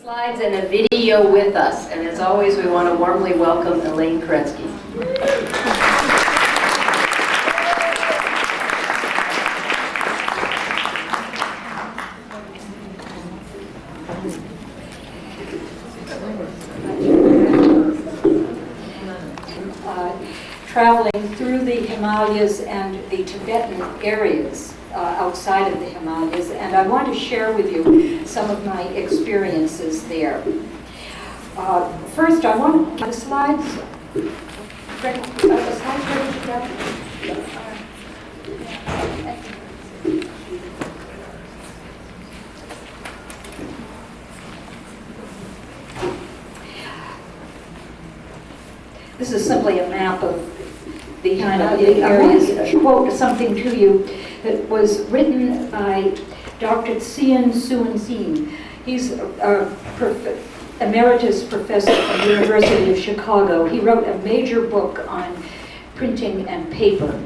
Slides and a video with us. And as always, we want to warmly welcome Elaine Koretsky. Traveling through the Himalayas and the Tibetan areas outside of the Himalayas, and I want to share with you some of my experiences there. First, I want the slides. The slides ready to go? This is simply a map of the kind of the areas. Quote something to you that was written by Dr. Tsian Suan-Sin. He's emeritus professor from the University of Chicago. He wrote a major book on printing and paper,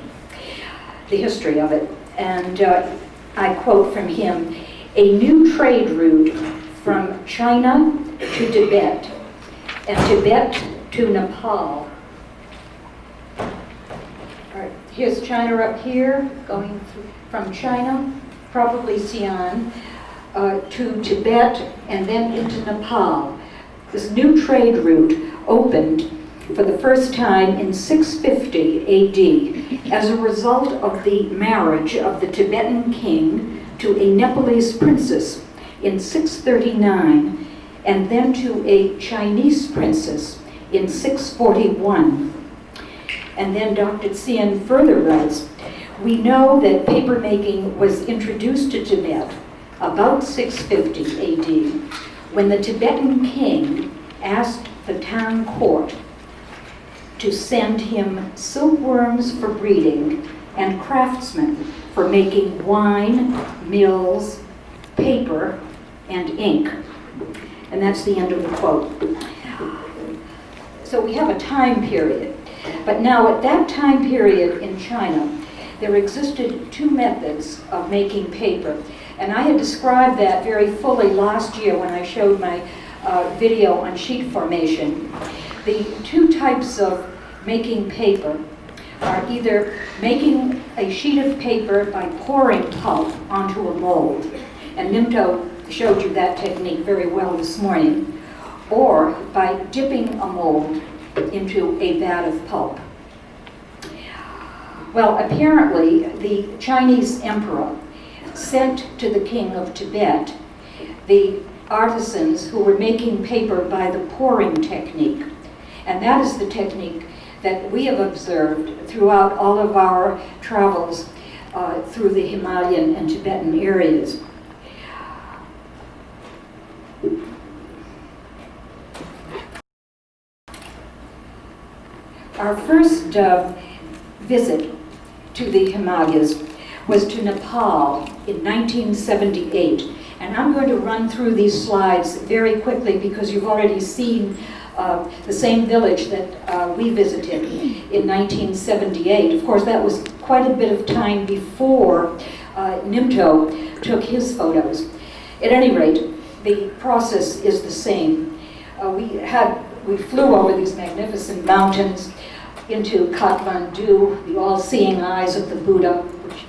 the history of it. And I quote from him, "A new trade route from China to Tibet and Tibet to Nepal." Here's China up here, going from China, probably Xi'an, to Tibet, and then into Nepal. This new trade route opened for the first time in 650 AD as a result of the marriage of the Tibetan king to a Nepalese princess in 639, and then to a Chinese princess in 641. And then Dr. Tsian further writes, "We know that papermaking was introduced to Tibet about 650 AD when the Tibetan king asked the town court to send him silkworms for breeding and craftsmen for making wine, mills, paper, and ink." And that's the end of the quote. So we have a time period. But now at that time period in China, there existed two methods of making paper. And I had described that very fully last year when I showed my video on sheet formation. The two types of making paper are either making a sheet of paper by pouring pulp onto a mold, and Nimto showed you that technique very well this morning, or by dipping a mold into a vat of pulp. Well, apparently the Chinese emperor sent to the king of Tibet the artisans who were making paper by the pouring technique. And that is the technique that we have observed throughout all of our travels through the Himalayan and Tibetan areas. Our first visit to the Himalayas was to Nepal in 1978. And I'm going to run through these slides very quickly because you've already seen the same village that we visited in 1978. Of course, that was quite a bit of time before Nimto took his photos. At any rate, the process is the same. We flew over these magnificent mountains into Kathmandu, the all-seeing eyes of the Buddha, which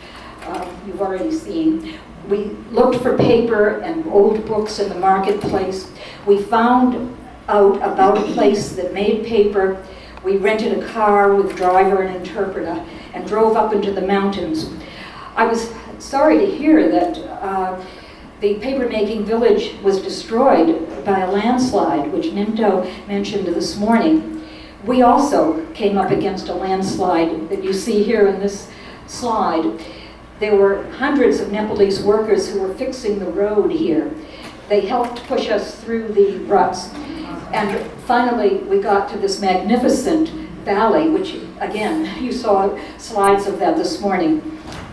you've already seen. We looked for paper and old books in the marketplace. We found out about a place that made paper. We rented a car with driver and interpreter and drove up into the mountains. I was sorry to hear that the papermaking village was destroyed by a landslide, which Nimto mentioned this morning. We also came up against a landslide that you see here in this slide. There were hundreds of Nepalese workers who were fixing the road here. They helped push us through the ruts. And finally, we got to this magnificent valley, which, again, you saw slides of that this morning.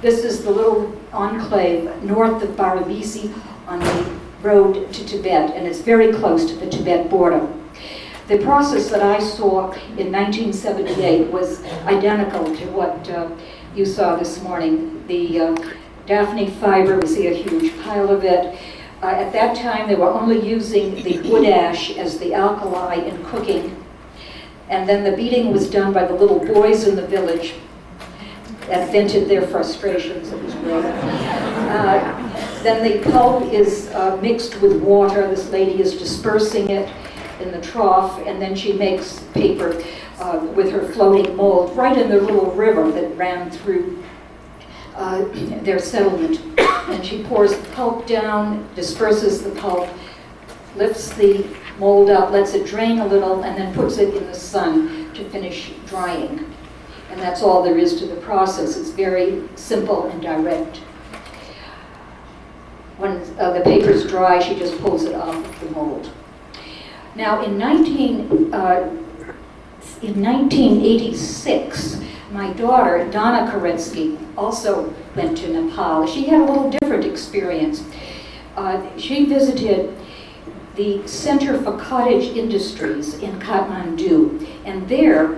This is the little enclave north of Barabisi on the road to Tibet, and it's very close to the Tibet border. The process that I saw in 1978 was identical to what you saw this morning. The Daphne fiber, we see a huge pile of it. At that time, they were only using the wood ash as the alkali in cooking. And then the beating was done by the little boys in the village that vented their frustrations. It was great. Then the pulp is mixed with water. This lady is dispersing it in the trough, and then she makes paper with her floating mold right in the little river that ran through their settlement. And she pours the pulp down, disperses the pulp, lifts the mold up, lets it drain a little, and then puts it in the sun to finish drying. And that's all there is to the process. It's very simple and direct. When the paper's dry, she just pulls it off of the mold. Now, in 1986, my daughter, Donna Koretsky, also went to Nepal. She had a little different experience. She visited the Center for Cottage Industries in Kathmandu, and there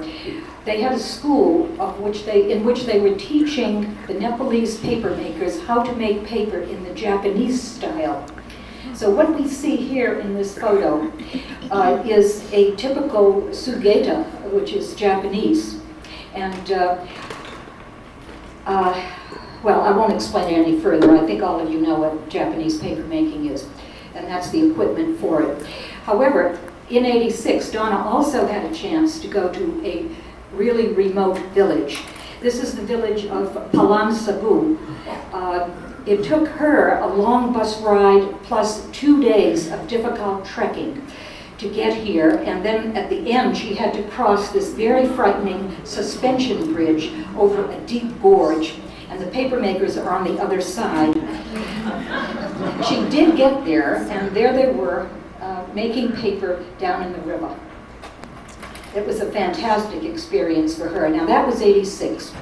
they had a school in which they were teaching the Nepalese paper makers how to make paper in the Japanese style. So what we see here in this photo is a typical sugeta, which is Japanese. And, well, I won't explain it any further. I think all of you know what Japanese paper making is, and that's the equipment for it. However, in '86, Donna also had a chance to go to a really remote village. This is the village of Palan Sabu. It took her a long bus ride plus 2 days of difficult trekking to get here, and then at the end she had to cross this very frightening suspension bridge over a deep gorge, and the paper makers are on the other side. She did get there, and there they were making paper down in the river. It was a fantastic experience for her. Now that was '86.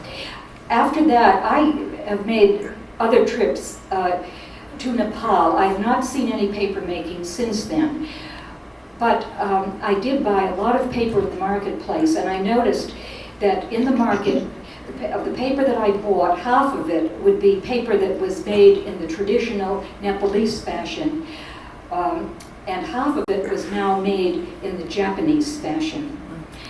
After that, I have made other trips to Nepal. I have not seen any paper making since then. But I did buy a lot of paper at the marketplace, and I noticed that in the market, of the paper that I bought, half of it would be paper that was made in the traditional Nepalese fashion, and half of it was now made in the Japanese fashion.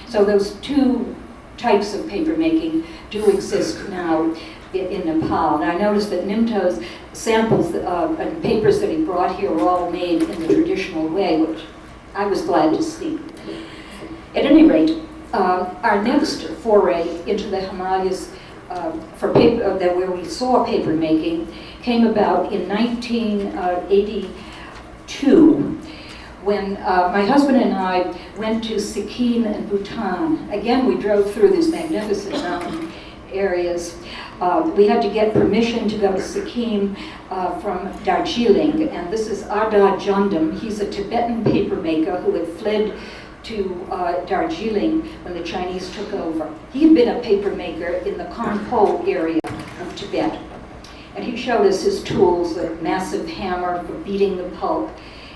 So those two types of paper making do exist now in Nepal. And I noticed that Nimto's samples and papers that he brought here were all made in the traditional way, which I was glad to see. At any rate, our next foray into the Himalayas for paper, where we saw paper making, came about in 1982, when my husband and I went to Sikkim and Bhutan. Again, we drove through these magnificent mountain areas. We had to get permission to go to Sikkim from Darjeeling, and this is Arda Jondam. He's a Tibetan paper maker who had fled to Darjeeling when the Chinese took over. He had been a paper maker in the Kongpo area of Tibet, and he showed us his tools, a massive hammer for beating the pulp,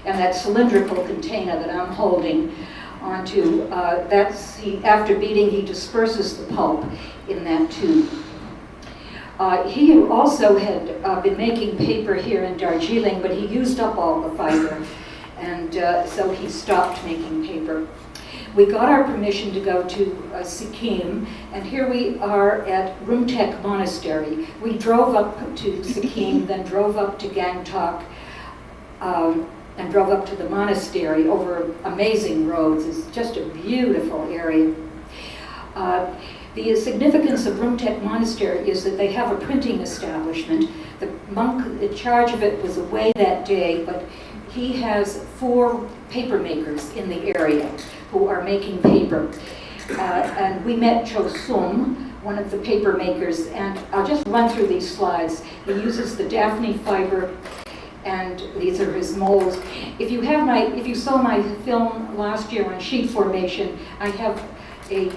and that cylindrical container that I'm holding onto, after beating, he disperses the pulp in that tube. He also had been making paper here in Darjeeling, but he used up all the fiber, and so he stopped making paper. We got our permission to go to Sikkim, and here we are at Rumtek Monastery. We drove up to Sikkim, then drove up to Gangtok, and drove up to the monastery over amazing roads. It's just a beautiful area. The significance of Rumtek Monastery is that they have a printing establishment. The monk in charge of it was away that day, but he has 4 paper makers in the area who are making paper. And we met Cho Sum, one of the paper makers, and I'll just run through these slides. He uses the Daphne fiber, and these are his molds. If you saw my film last year on sheet formation, I have a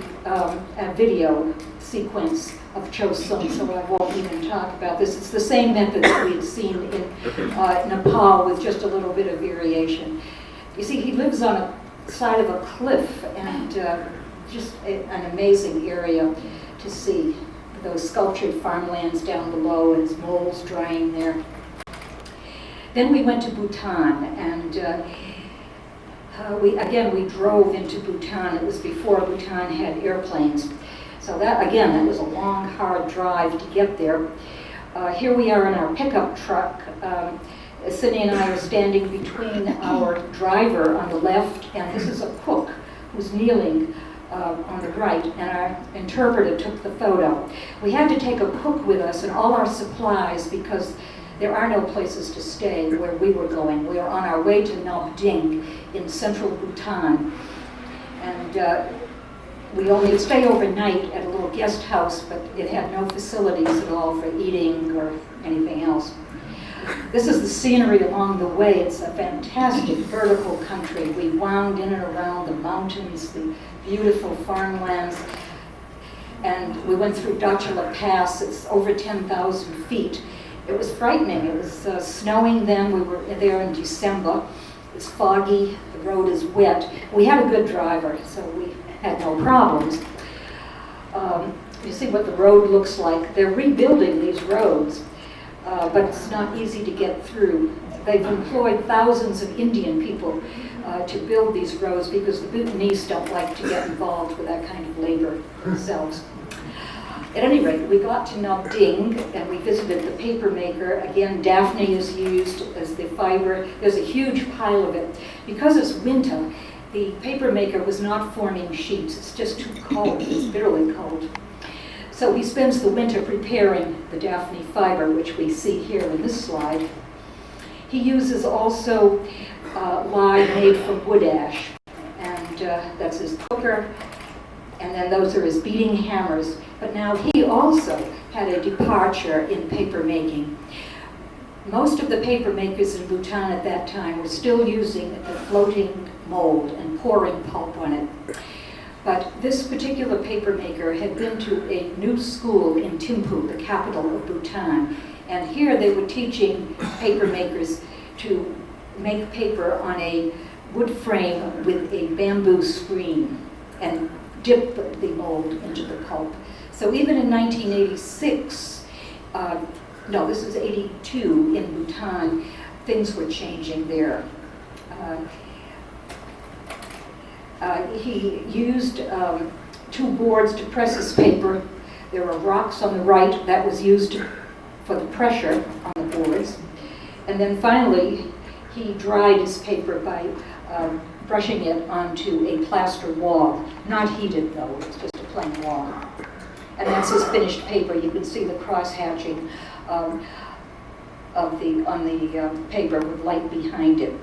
video sequence of Cho Sum, so I won't even talk about this. It's the same method that we had seen in Nepal with just a little bit of variation. You see, he lives on a side of a cliff, and just an amazing area to see. Those sculptured farmlands down below and his molds drying there. Then we went to Bhutan, and we drove into Bhutan. It was before Bhutan had airplanes. So that was a long, hard drive to get there. Here we are in our pickup truck. Cindy and I are standing between our driver on the left, and this is a cook who's kneeling on the right, and our interpreter took the photo. We had to take a cook with us and all our supplies because there are no places to stay where we were going. We were on our way to Nop Ding in central Bhutan, and we only stay overnight at a little guest house, but it had no facilities at all for eating or anything else. This is the scenery along the way. It's a fantastic vertical country. We wound in and around the mountains, the beautiful farmlands, and we went through Dachala Pass. It's over 10,000 feet. It was frightening. It was snowing then. We were there in December. It's foggy. The road is wet. We had a good driver, so we had no problems. You see what the road looks like. They're rebuilding these roads. But it's not easy to get through. They've employed thousands of Indian people to build these roads because the Bhutanese don't like to get involved with that kind of labor themselves. At any rate, we got to Nop Ding and we visited the paper maker. Again, Daphne is used as the fiber. There's a huge pile of it. Because it's winter, the paper maker was not forming sheets. It's just too cold. It's bitterly cold. So he spends the winter preparing the Daphne fiber, which we see here in this slide. He uses also lye made from wood ash, and that's his cooker, and then those are his beating hammers. But now he also had a departure in paper making. Most of the paper makers in Bhutan at that time were still using the floating mold and pouring pulp on it. But this particular paper maker had been to a new school in Thimphu, the capital of Bhutan. And here they were teaching paper makers to make paper on a wood frame with a bamboo screen and dip the mold into the pulp. So even in 1986, this is 82 in Bhutan, things were changing there. He used 2 boards to press his paper. There were rocks on the right that was used for the pressure on the boards. And then finally, he dried his paper by brushing it onto a plaster wall. Not heated though, it's just a plain wall. And that's his finished paper. You can see the cross-hatching on the paper with light behind it.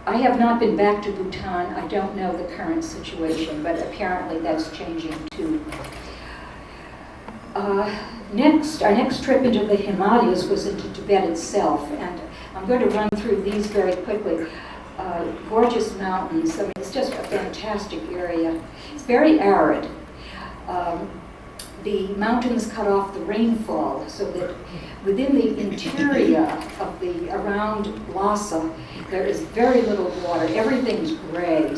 I have not been back to Bhutan. I don't know the current situation, but apparently that's changing too. Our next trip into the Himalayas was into Tibet itself, and I'm going to run through these very quickly. Gorgeous mountains. I mean, it's just a fantastic area. It's very arid. The mountains cut off the rainfall, so that within the interior of around Lhasa, there is very little water. Everything's gray.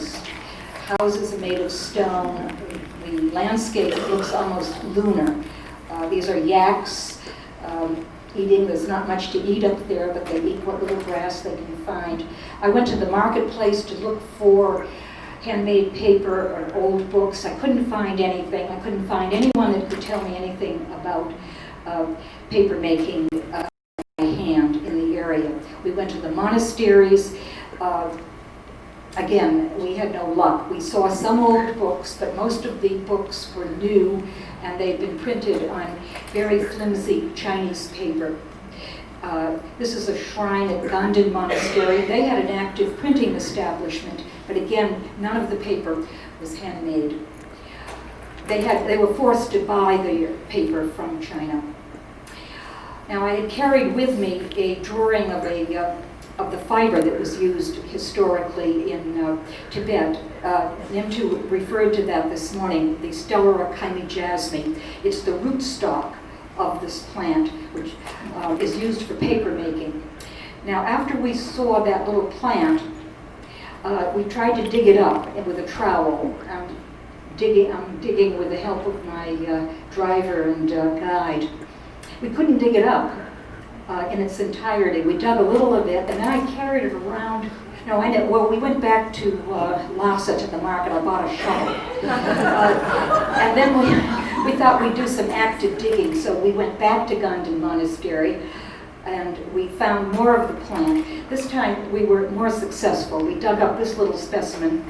Houses are made of stone. The landscape looks almost lunar. These are yaks eating. There's not much to eat up there, but they eat what little grass they can find. I went to the marketplace to look for handmade paper or old books. I couldn't find anything. I couldn't find anyone that could tell me anything about paper making by hand in the area. We went to the monasteries. Again, we had no luck. We saw some old books, but most of the books were new, and they'd been printed on very flimsy Chinese paper. This is a shrine at Zhongdian Monastery. They had an active printing establishment, but again, none of the paper was handmade. They were forced to buy the paper from China. Now, I had carried with me a drawing of the fiber that was used historically in Tibet. Nimtu referred to that this morning, the Stellara chymijasmi. It's the rootstock of this plant, which is used for paper making. Now, after we saw that little plant, we tried to dig it up with a trowel. I'm digging with the help of my driver and guide. We couldn't dig it up. in its entirety. We dug a little of it, and then I carried it around. No, I know. Well, we went back to Lhasa to the market. I bought a shovel. And then we thought we'd do some active digging, so we went back to Zhongdian Monastery, and we found more of the plant. This time we were more successful. We dug up this little specimen,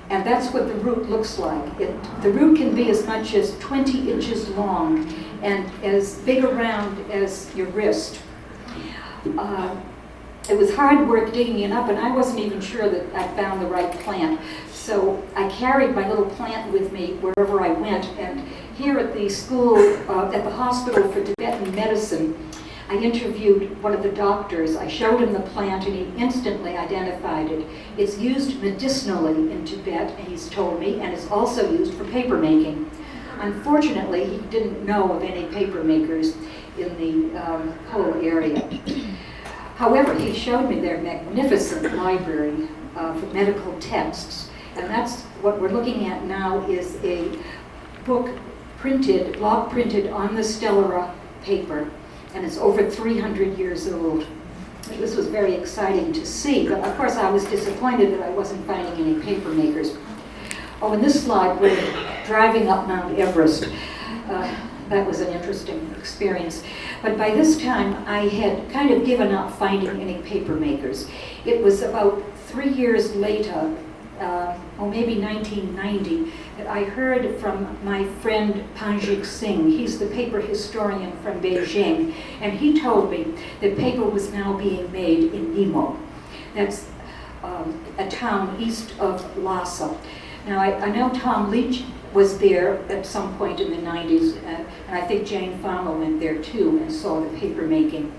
and that's what the root looks like. The root can be as much as 20 inches long and as big around as your wrist. It was hard work digging it up, and I wasn't even sure that I found the right plant. So I carried my little plant with me wherever I went, and here at the school, at the hospital for Tibetan medicine, I interviewed one of the doctors. I showed him the plant, and he instantly identified it. It's used medicinally in Tibet, he's told me, and it's also used for paper making. Unfortunately, he didn't know of any paper makers in the whole area. However, he showed me their magnificent library for medical texts, and that's what we're looking at now is a book printed, block printed on the Stellara paper, and it's over 300 years old. This was very exciting to see, but of course I was disappointed that I wasn't finding any paper makers. Oh, in this slide, we're driving up Mount Everest. That was an interesting experience. But by this time, I had kind of given up finding any paper makers. It was about 3 years later, or maybe 1990, that I heard from my friend Panjik Singh. He's the paper historian from Beijing, and he told me that paper was now being made in Nimo. That's a town east of Lhasa. Now, I know Tom Leach was there at some point in the 90s, and I think Jane Farmer went there too and saw the paper making.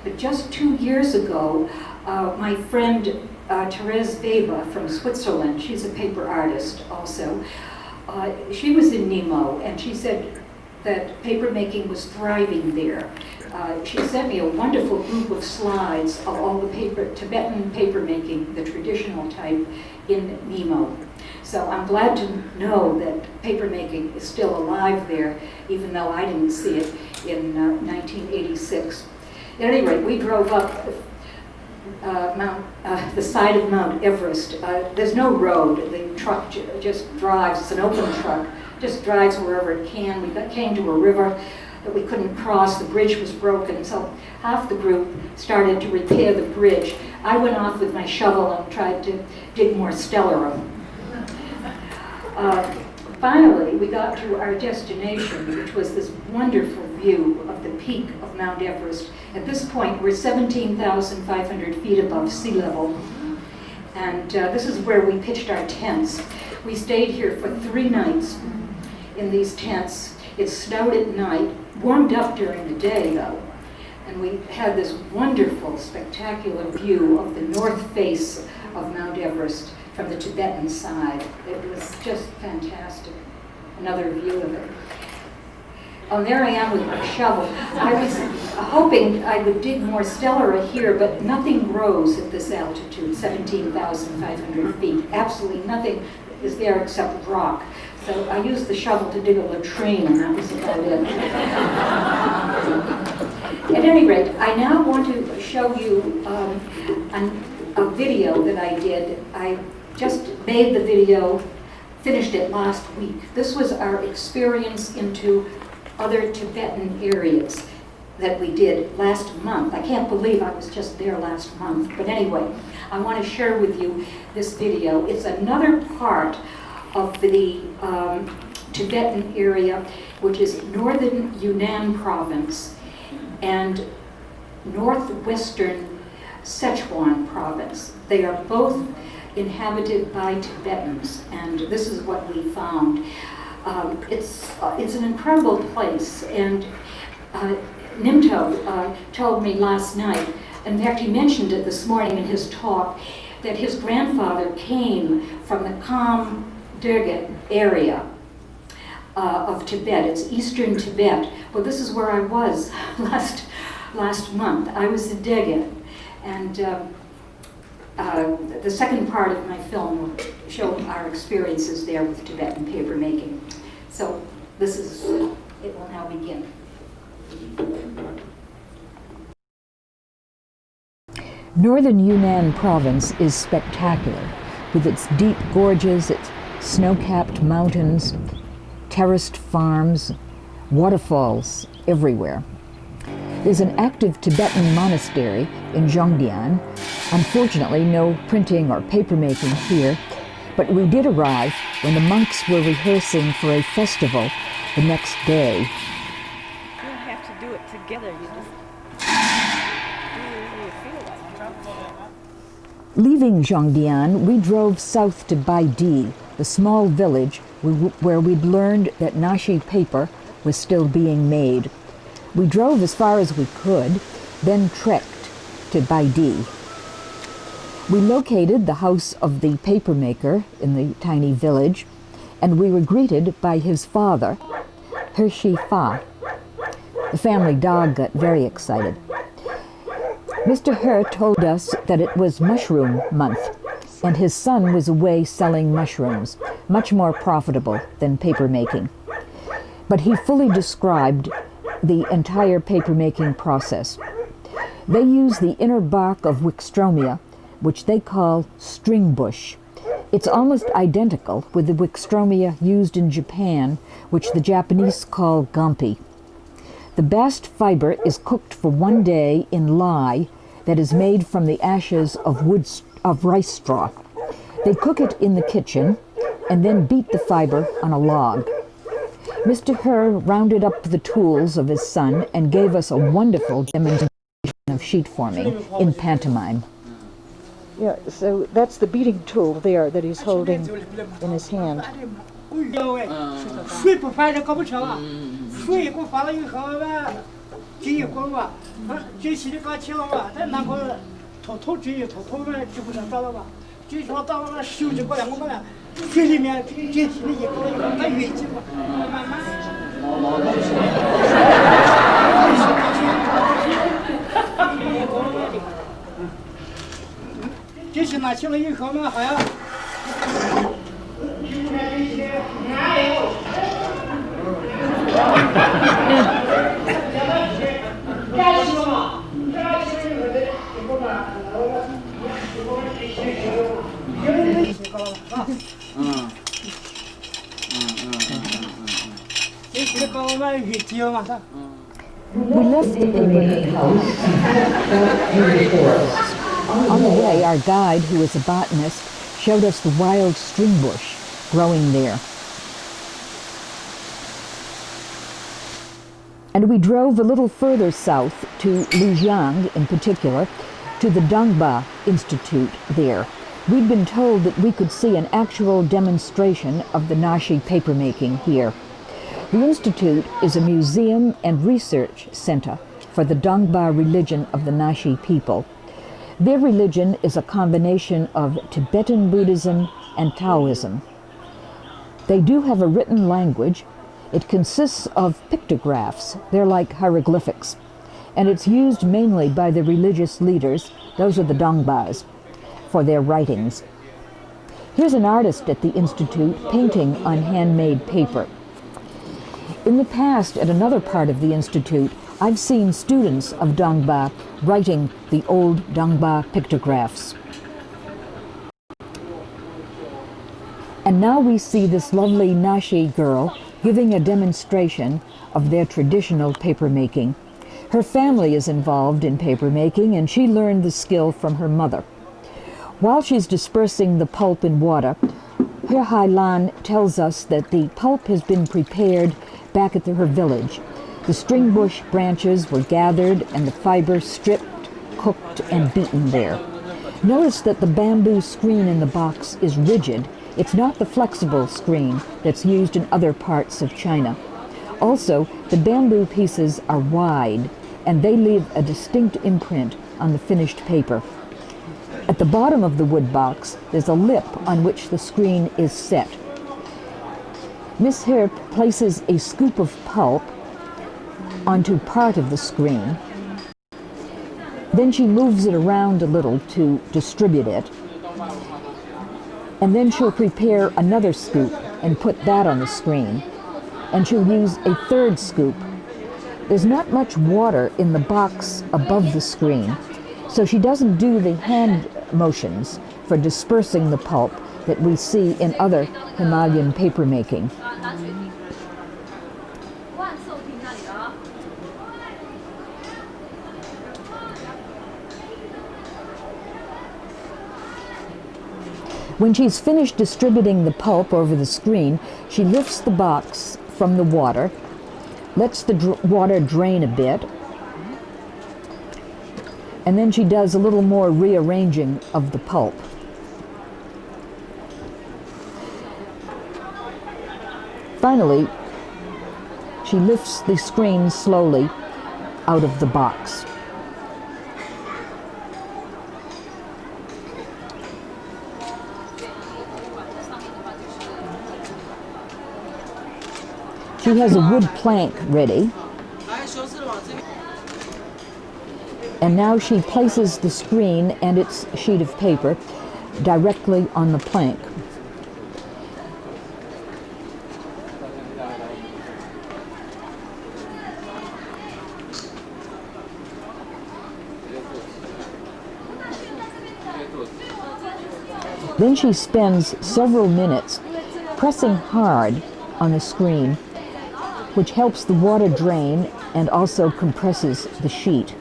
But just 2 years ago, my friend Therese Weber from Switzerland, she's a paper artist also, she was in Nemo, and she said that paper making was thriving there. She sent me a wonderful group of slides of all the Tibetan paper making, the traditional type, in Nemo. So I'm glad to know that paper making is still alive there, even though I didn't see it in 1986. At any rate, we drove up the side of Mount Everest. There's no road. The truck just drives. It's an open truck. Just drives wherever it can. We came to a river that we couldn't cross. The bridge was broken, so half the group started to repair the bridge. I went off with my shovel and tried to dig more stellara. Finally, we got to our destination, which was this wonderful view of the peak of Mount Everest. At this point, we're 17,500 feet above sea level, and this is where we pitched our tents. We stayed here for 3 nights in these tents. It snowed at night, warmed up during the day, though, and we had this wonderful, spectacular view of the north face of Mount Everest from the Tibetan side. It was just fantastic. Another view of it. Oh, there I am with my shovel. I was hoping I would dig more stellara here, but nothing grows at this altitude, 17,500 feet. Absolutely nothing is there except rock. So I used the shovel to dig a latrine, and that was about it. At any rate, I now want to show you a video that I did. I just made the video, finished it last week. This was our experience into other Tibetan areas that we did last month. I can't believe I was just there last month. But anyway, I want to share with you this video. It's another part of the Tibetan area, which is northern Yunnan province and northwestern Sichuan province. They are both inhabited by Tibetans, and this is what we found. It's an incredible place, and Nimto told me last night, in fact he mentioned it this morning in his talk, that his grandfather came from the Kham Dege area of Tibet. It's eastern Tibet. Well, this is where I was last month. I was in Dege, and the second part of my film will show our experiences there with Tibetan paper making. So this is, it will now begin. Northern Yunnan province is spectacular, with its deep gorges, its snow-capped mountains, terraced farms, waterfalls everywhere. There's an active Tibetan monastery in Zhongdian. Unfortunately, no printing or papermaking here, but we did arrive when the monks were rehearsing for a festival the next day. You don't have to do it together, you just do whatever you feel like. Leaving Zhongdian, we drove south to Bai Di, the small village where we'd learned that Naxi paper was still being made. We drove as far as we could, then trekked to Bai Di. We located the house of the papermaker in the tiny village, and we were greeted by his father, Hershey Fa. The family dog got very excited. Mr. He told us that it was mushroom month, and his son was away selling mushrooms, much more profitable than papermaking. But he fully described the entire papermaking process. They use the inner bark of Wickstromia, which they call string bush. It's almost identical with the Wickstromia used in Japan, which the Japanese call gampi. The bast fiber is cooked for 1 day in lye that is made from the ashes of rice straw. They cook it in the kitchen and then beat the fiber on a log. Mr. He rounded up the tools of his son and gave us a wonderful demonstration of sheet forming in pantomime. Yeah, so that's the beating tool there that he's holding in his hand. We left the papermaking house. On the way, our guide, who is a botanist, showed us the wild string bush growing there. And we drove a little further south to Lijiang, in particular, to the Dongba Institute there. We'd been told that we could see an actual demonstration of the Naxi papermaking here. The Institute is a museum and research center for the Dongba religion of the Naxi people. Their religion is a combination of Tibetan Buddhism and Taoism. They do have a written language. It consists of pictographs. They're like hieroglyphics. And it's used mainly by the religious leaders, those are the Dongbas, for their writings. Here's an artist at the Institute painting on handmade paper. In the past, at another part of the Institute, I've seen students of Dongba writing the old Dongba pictographs. And now we see this lovely Naxi girl giving a demonstration of their traditional papermaking. Her family is involved in papermaking, and she learned the skill from her mother. While she's dispersing the pulp in water, Her Hailan tells us that the pulp has been prepared back at her village. The string bush branches were gathered and the fiber stripped, cooked, and beaten there. Notice that the bamboo screen in the box is rigid. It's not the flexible screen that's used in other parts of China. Also, the bamboo pieces are wide, and they leave a distinct imprint on the finished paper. At the bottom of the wood box, there's a lip on which the screen is set. Miss Herp places a scoop of pulp onto part of the screen. Then she moves it around a little to distribute it. And then she'll prepare another scoop and put that on the screen. And she'll use a third scoop. There's not much water in the box above the screen, So she doesn't do the hand motions for dispersing the pulp that we see in other Himalayan papermaking. When she's finished distributing the pulp over the screen, she lifts the box from the water, lets the water drain a bit, and then she does a little more rearranging of the pulp. Finally, she lifts the screen slowly out of the box. She has a wood plank ready, and now she places the screen and its sheet of paper directly on the plank. Then she spends several minutes pressing hard on the screen, which helps the water drain and also compresses the sheet.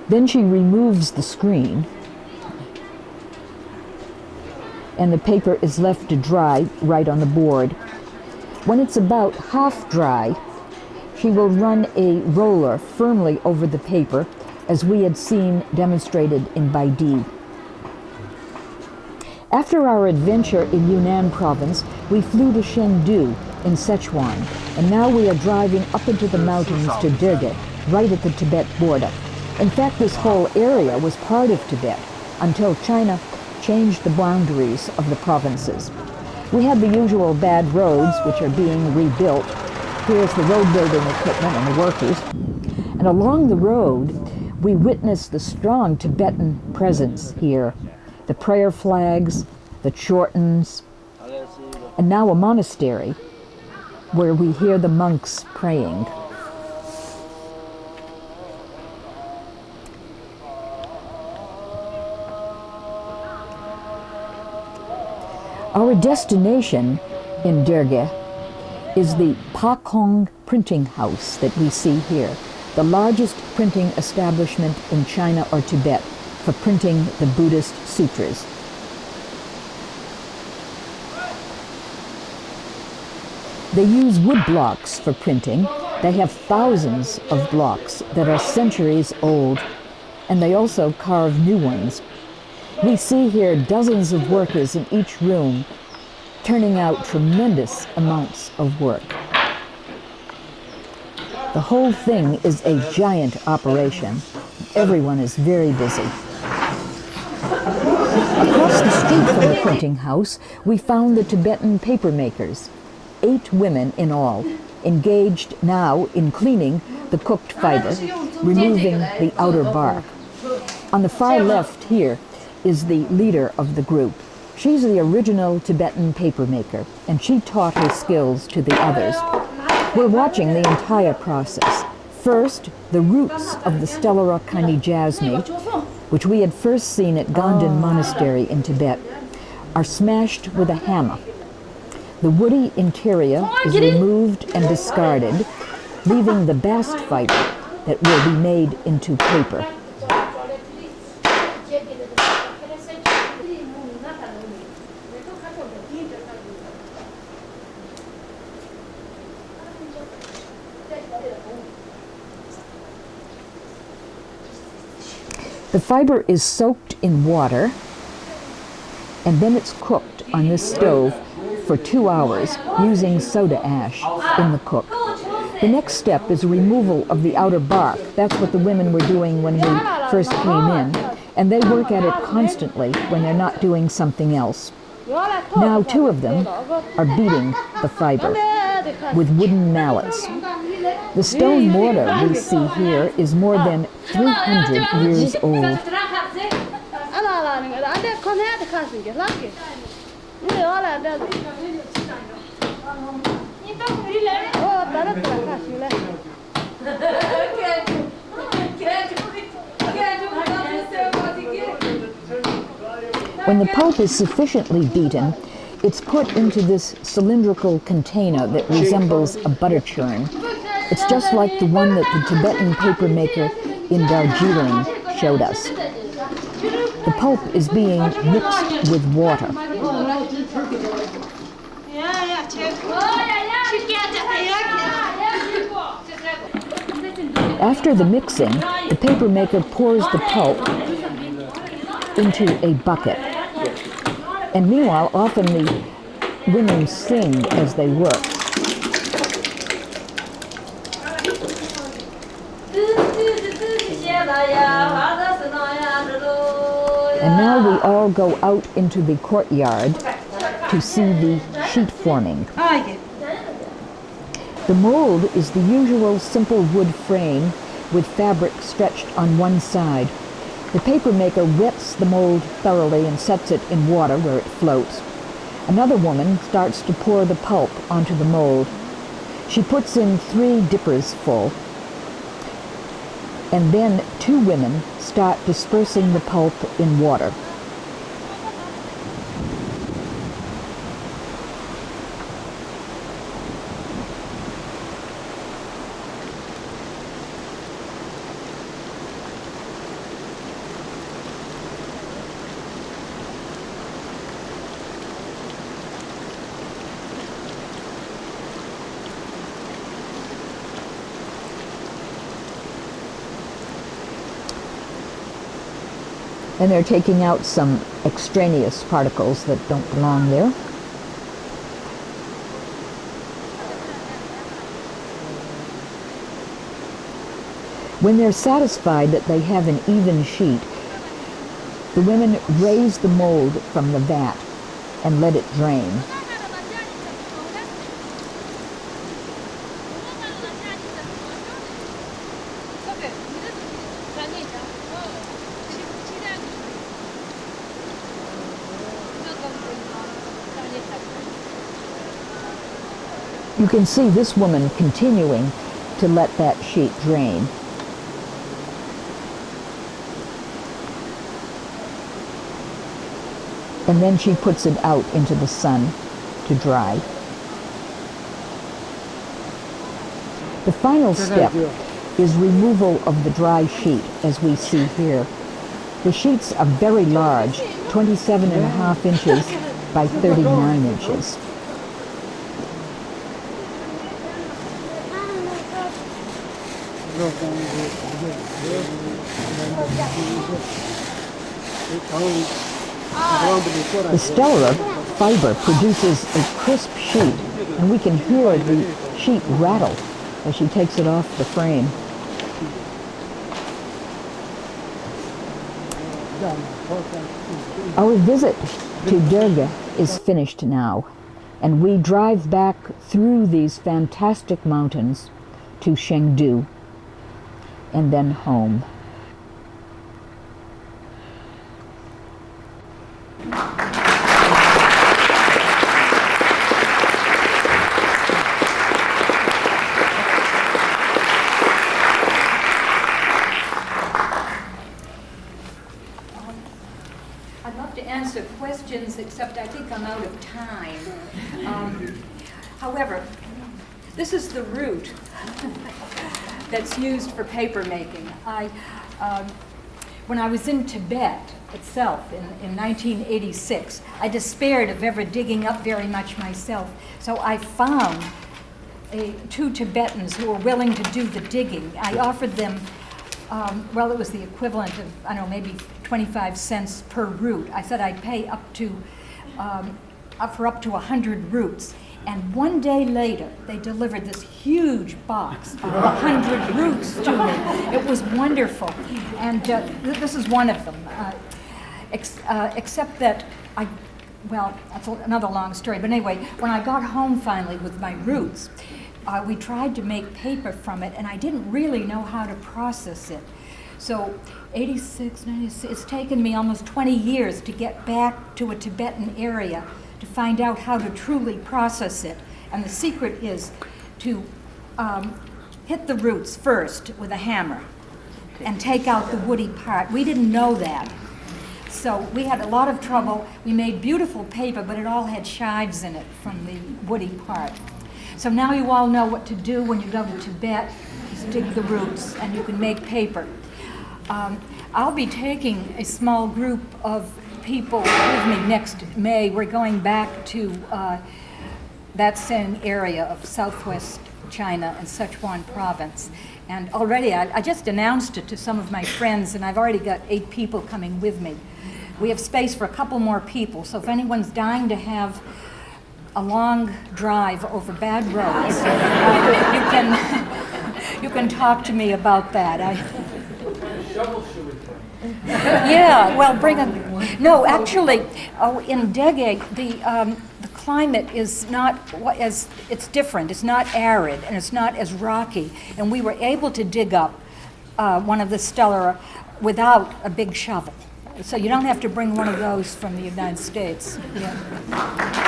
Then she removes the screen, and the paper is left to dry right on the board. When it's about half dry, she will run a roller firmly over the paper, as we had seen demonstrated in Bai Di. After our adventure in Yunnan province, we flew to Chengdu in Sichuan, and now we are driving up into the mountains to Dege, right at the Tibet border. In fact, this whole area was part of Tibet until China changed the boundaries of the provinces. We had the usual bad roads, which are being rebuilt. Here's the road building equipment and the workers. And along the road, we witnessed the strong Tibetan presence here. The prayer flags, the chortens, and now a monastery where we hear the monks praying. Our destination in Dege is the Pakong printing house that we see here, the largest printing establishment in China or Tibet for printing the Buddhist sutras. They use wood blocks for printing. They have thousands of blocks that are centuries old, and they also carve new ones. We see here dozens of workers in each room turning out tremendous amounts of work. The whole thing is a giant operation. Everyone is very busy. Across the street from the printing house, we found the Tibetan papermakers, 8 women in all, engaged now in cleaning the cooked fiber, removing the outer bark. On the far left here is the leader of the group. She's the original Tibetan papermaker, and she taught her skills to the others. We're watching the entire process. First, the roots of the Stellarocani jasmine, which we had first seen at Zhongdian Monastery in Tibet, are smashed with a hammer. The woody interior is removed and discarded, leaving the bast fiber that will be made into paper. The fiber is soaked in water, and then it's cooked on this stove for 2 hours using soda ash in the cook. The next step is removal of the outer bark. That's what the women were doing when we first came in, and they work at it constantly when they're not doing something else. Now 2 of them are beating the fiber with wooden mallets. The stone mortar we see here is more than 300 years old. When the pulp is sufficiently beaten, it's put into this cylindrical container that resembles a butter churn. It's just like the one that the Tibetan papermaker in Darjeeling showed us. The pulp is being mixed with water. After the mixing, the papermaker pours the pulp into a bucket. And meanwhile, often the women sing as they work. And now we all go out into the courtyard to see the sheet forming. The mold is the usual simple wood frame with fabric stretched on one side. The papermaker wets the mold thoroughly and sets it in water where it floats. Another woman starts to pour the pulp onto the mold. She puts in 3 dippers full, and then 2 women start dispersing the pulp in water. And they're taking out some extraneous particles that don't belong there. When they're satisfied that they have an even sheet, the women raise the mold from the vat and let it drain. You can see this woman continuing to let that sheet drain. And then she puts it out into the sun to dry. The final step is removal of the dry sheet, as we see here. The sheets are very large, 27.5 inches by 39 inches. The stellar fiber produces a crisp sheet, and we can hear the sheet rattle as she takes it off the frame. Our visit to Dege is finished now, and we drive back through these fantastic mountains to Chengdu and then home. I'd love to answer questions, except I think I'm out of time. However, this is the route that's used for paper making. When I was in Tibet itself in 1986, I despaired of ever digging up very much myself. So I found 2 Tibetans who were willing to do the digging. I offered them, well, it was the equivalent of, I don't know, maybe 25 cents per root. I said I'd pay for up to 100 roots. And one day later, they delivered this huge box of 100 roots to me. It was wonderful. And this is one of them. Except that well, that's another long story. But anyway, when I got home finally with my roots, we tried to make paper from it, and I didn't really know how to process it. So 86, 96, it's taken me almost 20 years to get back to a Tibetan area to find out how to truly process it. And the secret is to hit the roots first with a hammer and take out the woody part. We didn't know that. So we had a lot of trouble. We made beautiful paper, but it all had chives in it from the woody part. So now you all know what to do when you go to Tibet. Just dig the roots and you can make paper. I'll be taking a small group of people with me next May. We're going back to that same area of southwest China and Sichuan province. And already, I just announced it to some of my friends, and I've already got 8 people coming with me. We have space for a couple more people, so if anyone's dying to have a long drive over bad roads, you can talk to me about that. Yeah, well, bring a... No, actually, in Dege, the climate is not as... It's different. It's not arid, and it's not as rocky. And we were able to dig up one of the stellar without a big shovel. So you don't have to bring one of those from the United States. Yeah.